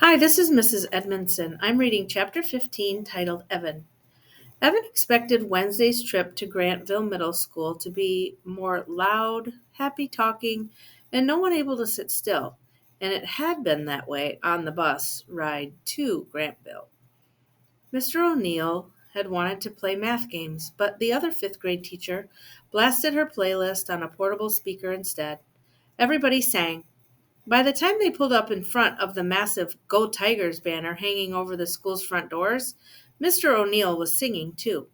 Hi, this is Mrs. Edmondson. I'm reading Chapter 15 titled Evan. Evan expected Wednesday's trip to Grantville Middle School to be more loud, happy talking, and no one able to sit still, and it had been that way on the bus ride to Grantville. Mr. O'Neill had wanted to play math games, but the other fifth grade teacher blasted her playlist on a portable speaker instead. Everybody sang, by the time they pulled up in front of the massive Go Tigers banner hanging over the school's front doors, Mr. O'Neill was singing too.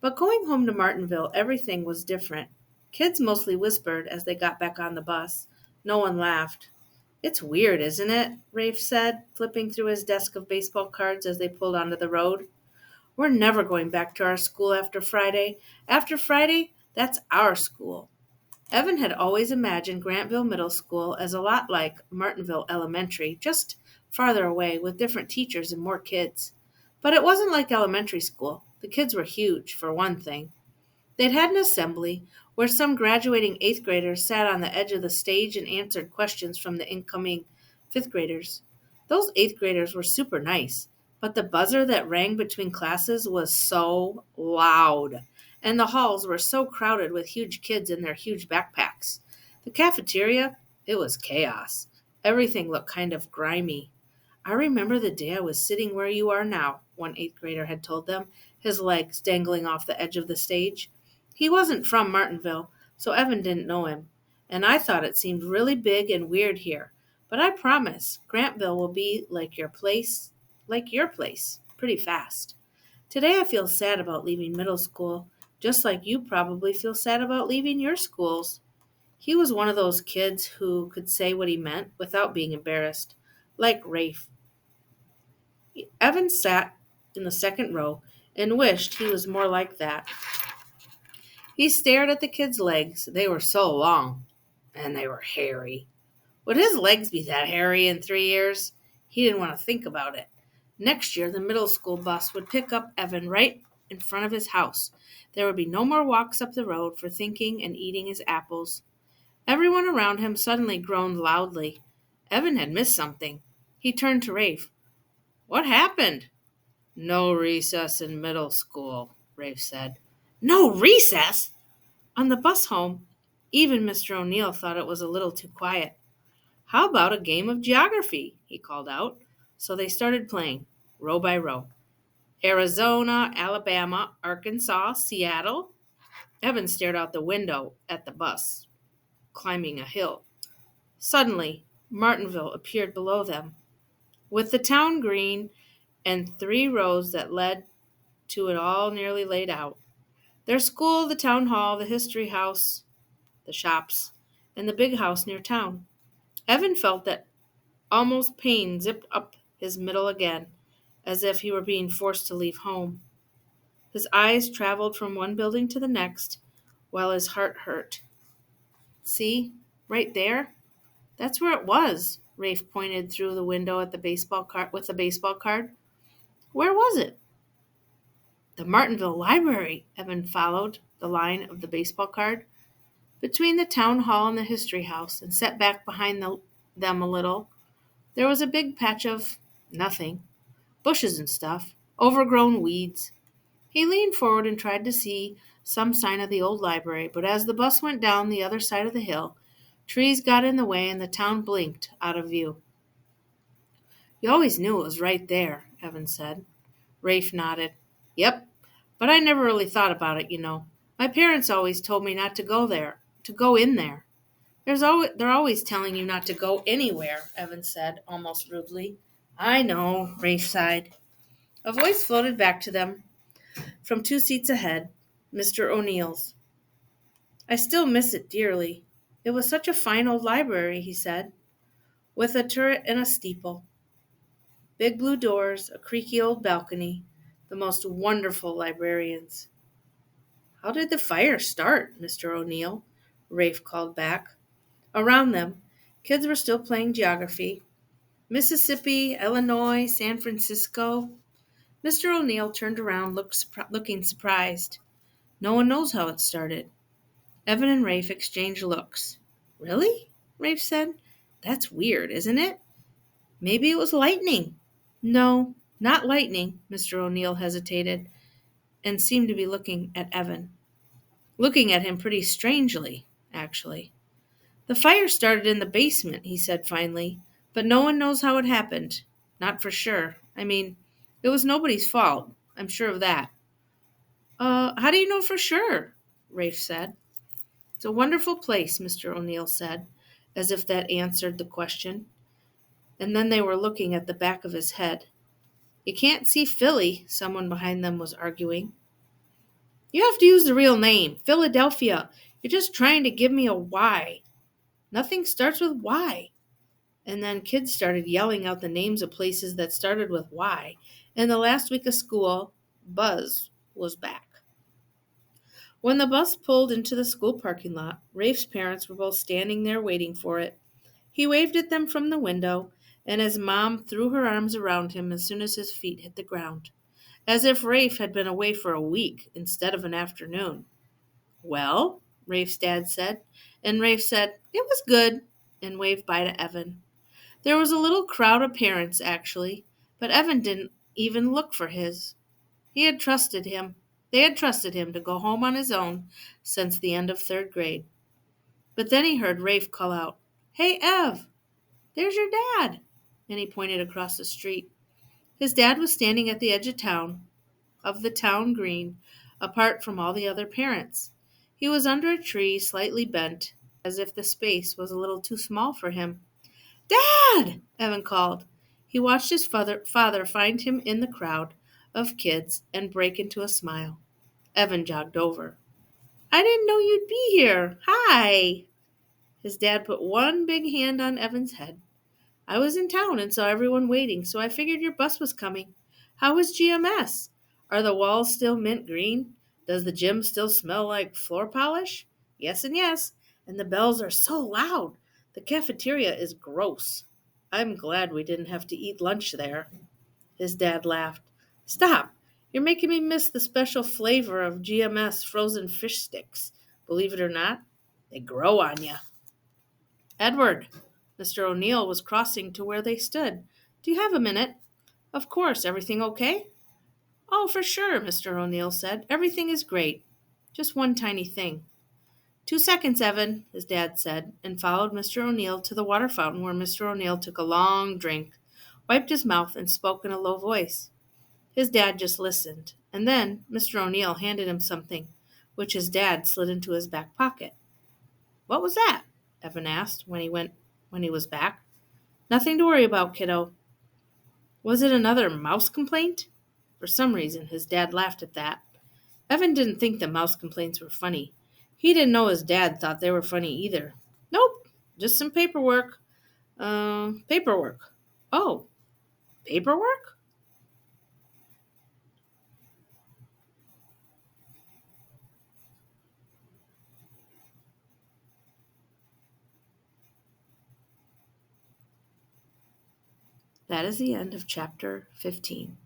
But going home to Martinville, everything was different. Kids mostly whispered as they got back on the bus. No one laughed. It's weird, isn't it? Rafe said, flipping through his desk of baseball cards as they pulled onto the road. We're never going back to our school after Friday. After Friday, that's our school. Evan had always imagined Grantville Middle School as a lot like Martinville Elementary, just farther away with different teachers and more kids. But it wasn't like elementary school. The kids were huge, for one thing. They'd had an assembly where some graduating eighth graders sat on the edge of the stage and answered questions from the incoming fifth graders. Those eighth graders were super nice, but the buzzer that rang between classes was so loud, and the halls were so crowded with huge kids in their huge backpacks. The cafeteria, it was chaos. Everything looked kind of grimy. I remember the day I was sitting where you are now, one eighth grader had told them, his legs dangling off the edge of the stage. He wasn't from Martinville, so Evan didn't know him, and I thought it seemed really big and weird here. But I promise, Grantville will be like your place, pretty fast. Today I feel sad about leaving middle school, just like you probably feel sad about leaving your schools. He was one of those kids who could say what he meant without being embarrassed, like Rafe. Evan sat in the second row and wished he was more like that. He stared at the kid's legs. They were so long, and they were hairy. Would his legs be that hairy in 3 years? He didn't want to think about it. Next year, the middle school bus would pick up Evan right in front of his house. There would be no more walks up the road for thinking and eating his apples. Everyone around him suddenly groaned loudly. Evan had missed something. He turned to Rafe. What happened? No recess in middle school, Rafe said. No recess? On the bus home, even Mr. O'Neill thought it was a little too quiet. How about a game of geography? He called out. So they started playing, row by row. Arizona, Alabama, Arkansas, Seattle. Evan stared out the window at the bus, climbing a hill. Suddenly, Martinville appeared below them, with the town green and 3 rows that led to it all nearly laid out. Their school, the town hall, the history house, the shops, and the big house near town. Evan felt that almost pain zipped up his middle again, as if he were being forced to leave home. His eyes traveled from one building to the next, while his heart hurt. See, right there? That's where it was. Rafe pointed through the window at the baseball card with the baseball card. Where was it? The Martinville Library, Evan followed the line of the baseball card. Between the town hall and the history house, and set back behind them a little, there was a big patch of nothing, bushes and stuff, overgrown weeds. He leaned forward and tried to see some sign of the old library, but as the bus went down the other side of the hill, trees got in the way and the town blinked out of view. You always knew it was right there, Evan said. Rafe nodded. Yep, but I never really thought about it, you know. My parents always told me not to go there, to go in there. They're always telling you not to go anywhere, Evan said, almost rudely. I know, Rafe sighed. A voice floated back to them from 2 seats ahead, Mr. O'Neill's. I still miss it dearly. It was such a fine old library, he said, with a turret and a steeple, big blue doors, a creaky old balcony, the most wonderful librarians. How did the fire start, Mr. O'Neill? Rafe called back. Around them, kids were still playing geography. Mississippi, Illinois, San Francisco. Mr. O'Neill turned around, looking surprised. No one knows how it started. Evan and Rafe exchanged looks. Really? Rafe said. That's weird, isn't it? Maybe it was lightning. No, not lightning, Mr. O'Neill hesitated and seemed to be looking at Evan. Looking at him pretty strangely, actually. The fire started in the basement, he said finally, but no one knows how it happened. Not for sure. I mean, it was nobody's fault. I'm sure of that. How do you know for sure? Rafe said. It's a wonderful place, Mr. O'Neill said, as if that answered the question. And then they were looking at the back of his head. You can't see Philly, someone behind them was arguing. You have to use the real name, Philadelphia. You're just trying to give me a Y. Nothing starts with Y. And then kids started yelling out the names of places that started with Y. And the last week of school, Buzz was back. When the bus pulled into the school parking lot, Rafe's parents were both standing there waiting for it. He waved at them from the window, and his mom threw her arms around him as soon as his feet hit the ground, as if Rafe had been away for a week instead of an afternoon. Well, Rafe's dad said, and Rafe said, it was good, and waved bye to Evan. There was a little crowd of parents, actually, but Evan didn't even look for his. He had trusted him. They had trusted him to go home on his own since the end of third grade. But then he heard Rafe call out, Hey, Ev, there's your dad, and he pointed across the street. His dad was standing at the edge of the town green, apart from all the other parents. He was under a tree, slightly bent, as if the space was a little too small for him. Dad! Evan called. He watched his father find him in the crowd of kids and break into a smile. Evan jogged over. I didn't know you'd be here. Hi! His dad put one big hand on Evan's head. I was in town and saw everyone waiting, so I figured your bus was coming. How is GMS? Are the walls still mint green? Does the gym still smell like floor polish? Yes and yes. And the bells are so loud. The cafeteria is gross. I'm glad we didn't have to eat lunch there. His dad laughed. Stop. You're making me miss the special flavor of GMS frozen fish sticks. Believe it or not, they grow on you. Edward, Mr. O'Neill was crossing to where they stood. Do you have a minute? Of course. Everything okay? Oh, for sure, Mr. O'Neill said. Everything is great. Just one tiny thing. 2 seconds, Evan, his dad said, and followed Mr. O'Neill to the water fountain where Mr. O'Neill took a long drink, wiped his mouth, and spoke in a low voice. His dad just listened, and then Mr. O'Neill handed him something, which his dad slid into his back pocket. What was that? Evan asked when he was back. Nothing to worry about, kiddo. Was it another mouse complaint? For some reason, his dad laughed at that. Evan didn't think the mouse complaints were funny. He didn't know his dad thought they were funny either. Nope, just some paperwork. Paperwork. Oh, paperwork? That is the end of chapter 15.